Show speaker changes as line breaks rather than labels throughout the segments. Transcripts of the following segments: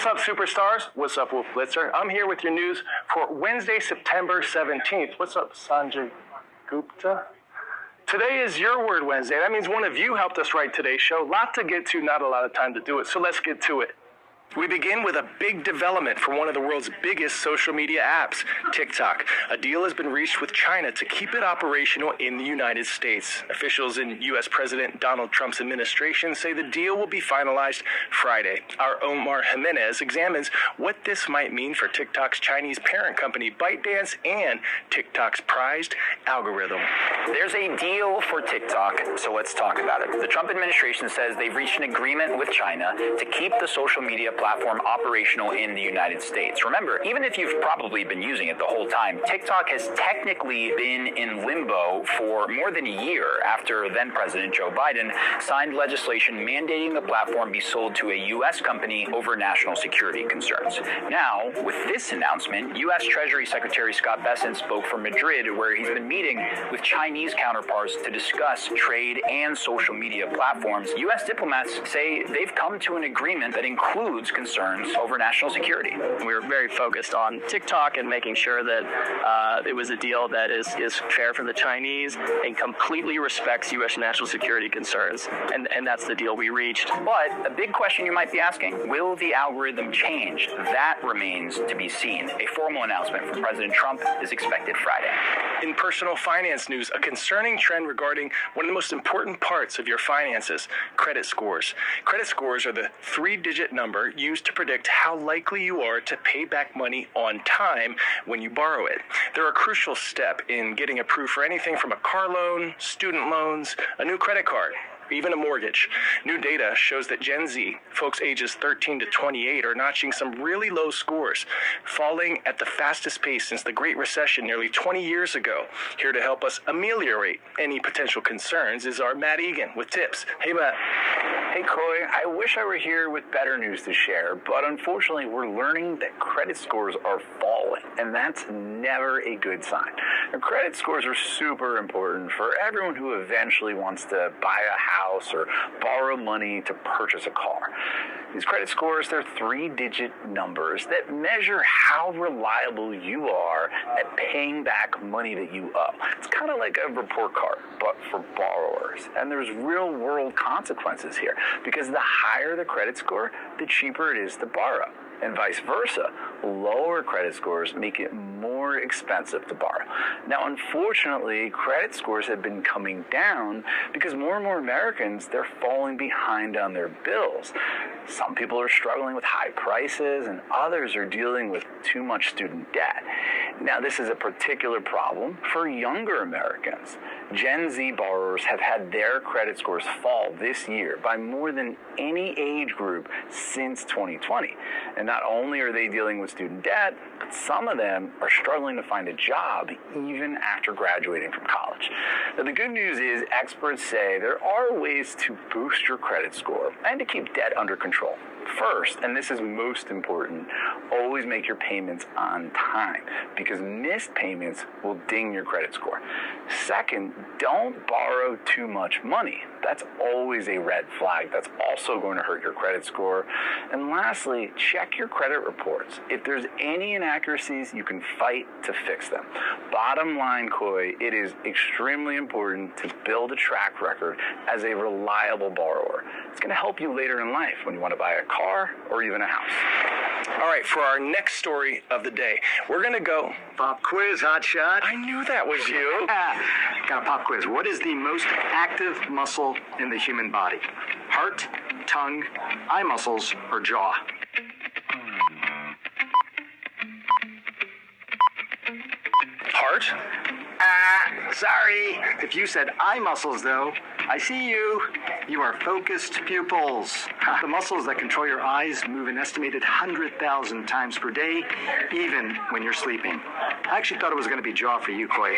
What's up, superstars? What's up, Wolf Blitzer? I'm here with your news for Wednesday, September 17th. What's up, Sanjay Gupta? Today is Your Word Wednesday. That means one of you helped us write today's show. Lot to get to, not a lot of time to do it, so let's get to it. We begin with a big development for one of the world's biggest social media apps, TikTok. A deal has been reached with China to keep it operational in the United States. Officials in U.S. President Donald Trump's administration say the deal will be finalized Friday. Our Omar Jimenez examines what this might mean for TikTok's Chinese parent company, ByteDance, and TikTok's prized algorithm.
There's a deal for TikTok, so let's talk about it. The Trump administration says they've reached an agreement with China to keep the social media platform operational in the United States. Remember, even if you've probably been using it the whole time, TikTok has technically been in limbo for more than a year after then-President Joe Biden signed legislation mandating the platform be sold to a U.S. company over national security concerns. Now, with this announcement, U.S. Treasury Secretary Scott Bessent spoke from Madrid, where he's been meeting with Chinese counterparts to discuss trade and social media platforms. U.S. diplomats say they've come to an agreement that includes concerns over national security.
We were very focused on TikTok and making sure that it was a deal that is fair for the Chinese and completely respects U.S. national security concerns. And that's the deal we reached.
But a big question you might be asking, will the algorithm change? That remains to be seen. A formal announcement from President Trump is expected Friday.
In personal finance news, a concerning trend regarding one of the most important parts of your finances, credit scores. Credit scores are the three-digit number used to predict how likely you are to pay back money on time when you borrow it. They're a crucial step in getting approved for anything from a car loan, student loans, a new credit card, even a mortgage. New data shows that Gen Z, folks ages 13 to 28, are notching some really low scores, falling at the fastest pace since the Great Recession nearly 20 years ago. Here to help us ameliorate any potential concerns is our Matt Egan with tips. Hey, Matt.
Hey, Coy, I wish I were here with better news to share, but unfortunately we're learning that credit scores are falling, and that's never a good sign. And credit scores are super important for everyone who eventually wants to buy a house or borrow money to purchase a car. These credit scores, they're three-digit numbers that measure how reliable you are at paying back money that you owe. It's kind of like a report card, but for borrowers. And there's real-world consequences here, because the higher the credit score, the cheaper it is to borrow. And vice versa, lower credit scores make it more expensive to borrow. Now, unfortunately, credit scores have been coming down because more and more Americans, they're falling behind on their bills. Some people are struggling with high prices, and others are dealing with too much student debt. Now, this is a particular problem for younger Americans. Gen Z borrowers have had their credit scores fall this year by more than any age group since 2020. And not only are they dealing with student debt, but some of them are struggling to find a job even after graduating from college. Now, the good news is experts say there are ways to boost your credit score and to keep debt under control. First, and this is most important, always make your payments on time, because missed payments will ding your credit score. Second, don't borrow too much money. That's always a red flag. That's also going to hurt your credit score. And lastly, check your credit reports. If there's any inaccuracies, you can fight to fix them. Bottom line, Coy, it is extremely important to build a track record as a reliable borrower. It's going to help you later in life when you want to buy a car or even a house.
All right, for our next story of the day, we're going to go...
Pop quiz, hotshot.
I knew that was you.
Got a pop quiz. What is the most active muscle in the human body? Heart, tongue, eye muscles, or jaw?
Heart?
Sorry. If you said eye muscles, though, I see you. You are focused pupils. The muscles that control your eyes move an estimated 100,000 times per day, even when you're sleeping. I actually thought it was going to be jaw for you, Clay.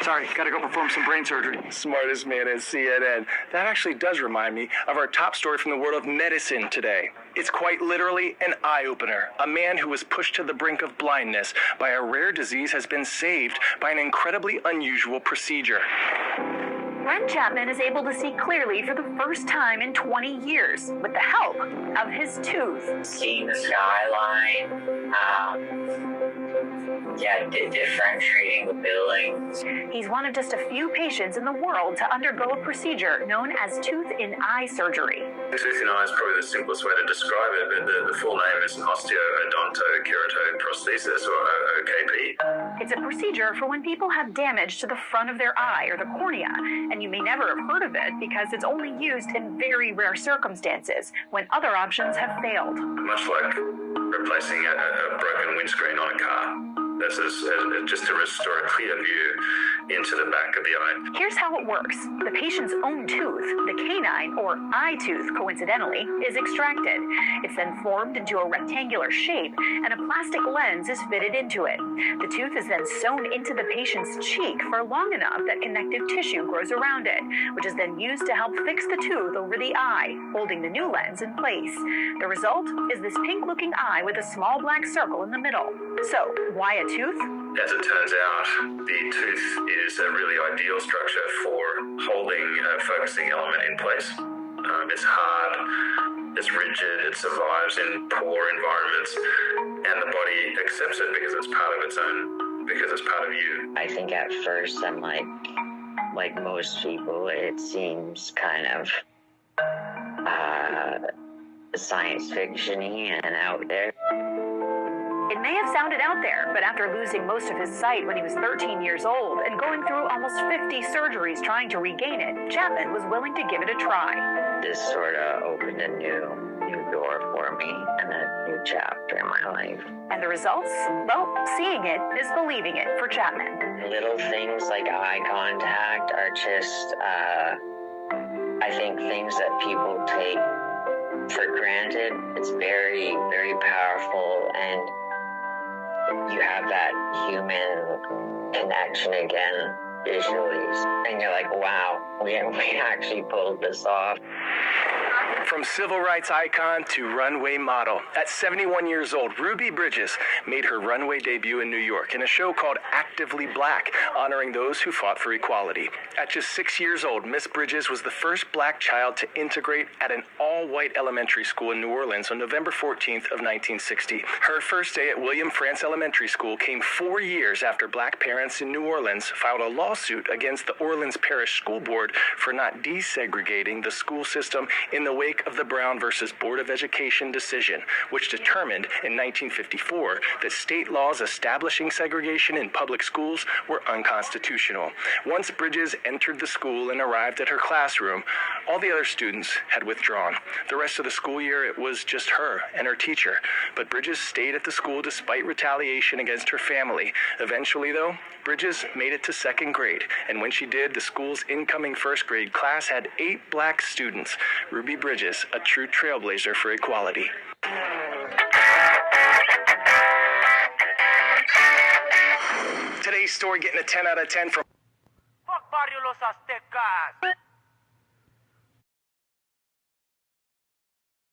Sorry, got to go perform some brain surgery.
Smartest man at CNN. That actually does remind me of our top story from the world of medicine today. It's quite literally an eye-opener. A man who was pushed to the brink of blindness by a rare disease has been saved by an incredibly unusual procedure.
Brent Chapman is able to see clearly for the first time in 20 years with the help of his tooth.
Seeing the skyline, differentiating the buildings.
He's one of just a few patients in the world to undergo a procedure known as tooth in eye surgery.
Tooth in eye is probably the simplest way to describe it, but the full name is an osteoodontokeratoprosthesis, or OKP.
It's a procedure for when people have damage to the front of their eye or the cornea, and you may never have heard of it because it's only used in very rare circumstances when other options have failed.
Much like replacing a broken windscreen on a car. This is just to restore a clear view into the back of the eye.
Here's how it works. The patient's own tooth, the canine or eye tooth coincidentally, is extracted. It's then formed into a rectangular shape and a plastic lens is fitted into it. The tooth is then sewn into the patient's cheek for long enough that connective tissue grows around it, which is then used to help fix the tooth over the eye, holding the new lens in place. The result is this pink-looking eye with a small black circle in the middle. So, why a tooth?
As it turns out, the tooth is a really ideal structure for holding a focusing element in place. It's hard, it's rigid, it survives in poor environments, and the body accepts it because it's part of its own, because it's part of you.
I think at first I'm like most people, it seems kind of science fiction-y and out there.
It may have sounded out there, but after losing most of his sight when he was 13 years old and going through almost 50 surgeries trying to regain it, Chapman was willing to give it a try.
This sort of opened a new door for me and a new chapter in my life.
And the results? Well, seeing it is believing it for Chapman.
Little things like eye contact are just, I think, things that people take for granted. It's very, very powerful, and you have that human connection again visually, and you're like, wow, we actually pulled this off.
From civil rights icon to runway model, at 71 years old, Ruby Bridges made her runway debut in New York in a show called Actively Black, honoring those who fought for equality. At just 6 years old, Miss Bridges was the first black child to integrate at an all-white elementary school in New Orleans on November 14th of 1960. Her first day at William Frantz Elementary School came 4 years after black parents in New Orleans filed a lawsuit against the Orleans Parish School Board for not desegregating the school system in the wake of the Brown versus Board of Education decision, which determined in 1954 that state laws establishing segregation in public schools were unconstitutional. Once Bridges entered the school and arrived at her classroom, all the other students had withdrawn. The rest of the school year, it was just her and her teacher. But Bridges stayed at the school despite retaliation against her family. Eventually, though, Bridges made it to second grade, and when she did, the school's incoming first grade class had 8 black students. Ruby Bridges, a true trailblazer for equality. Today's story getting a 10 out of 10 from
Fuck Barrio Los Aztecas!